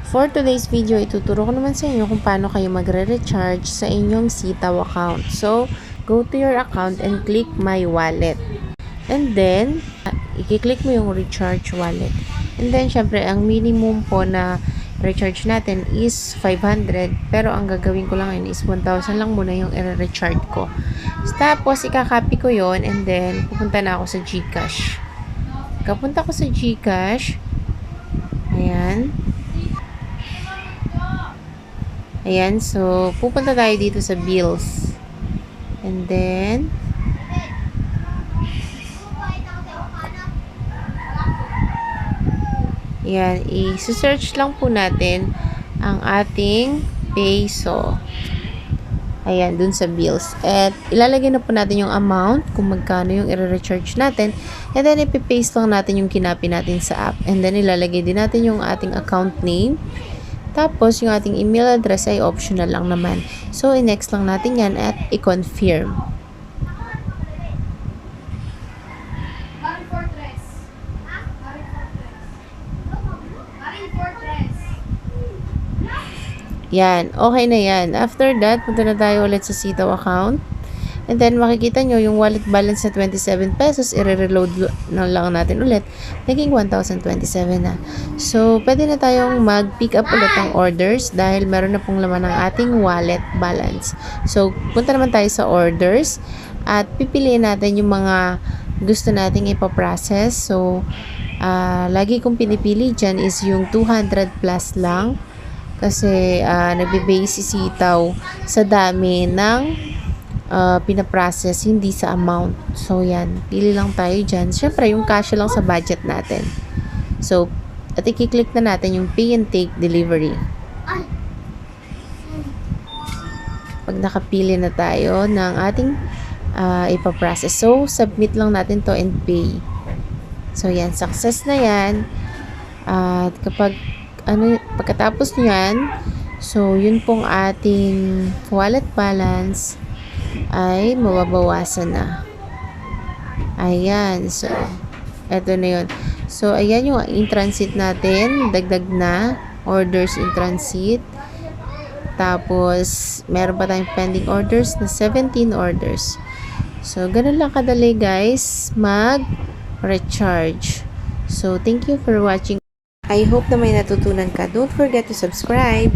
For today's video, ituturo ko naman sa inyo kung paano kayo magre-recharge sa inyong Sitaw account. So, go to your account and click My Wallet. And then, i-click mo yung Recharge Wallet. And then, syempre, ang minimum po na recharge natin is 500. Pero ang gagawin ko lang ngayon is 1,000 lang muna yung i-recharge ko. Tapos, ikakopy ko yon and then, pupunta na ako sa GCash. Kapunta ko sa GCash. Ayan. Ayan, so, pupunta tayo dito sa bills. And then, ayan, i-search lang po natin ang ating peso. Ayan, dun sa bills. At ilalagay na po natin yung amount, kung magkano yung i-recharge natin. And then, ipipaste lang natin yung kinapi natin sa app. And then, ilalagay din natin yung ating account name. Tapos, yung ating email address ay optional lang naman. So, i-next lang natin yan at i-confirm. Yan. Okay na yan. After that, punta na tayo ulit sa Sitaw account. And then, makikita nyo yung wallet balance na 27 pesos, i-reload na lang natin ulit. Naging 1,027 na. So, pwede na tayong mag-pick up ulit ng orders dahil meron na pong laman ng ating wallet balance. So, punta naman tayo sa orders at pipiliin natin yung mga gusto nating ipaprocess. So, lagi kong pinipili dyan is yung 200 plus lang kasi nagbe-base si Sitaw sa dami ng pinaprocess, hindi sa amount. So, yan. Pili lang tayo dyan. Siyempre, yung cash lang sa budget natin. So, at i-click na natin yung pay and take delivery. Pag nakapili na tayo ng ating ipaprocess. So, submit lang natin to and pay. So, yan. Success na yan. At pagkatapos nyan, so, yun pong ating wallet balance ay mababawasan na. Ayan. So, eto na yun. So, ayan yung in-transit natin. Dagdag na. Orders in transit. Tapos, meron pa tayong pending orders na 17 orders. So, ganun lang kadali guys mag-recharge. So, thank you for watching. I hope na may natutunan ka. Don't forget to subscribe.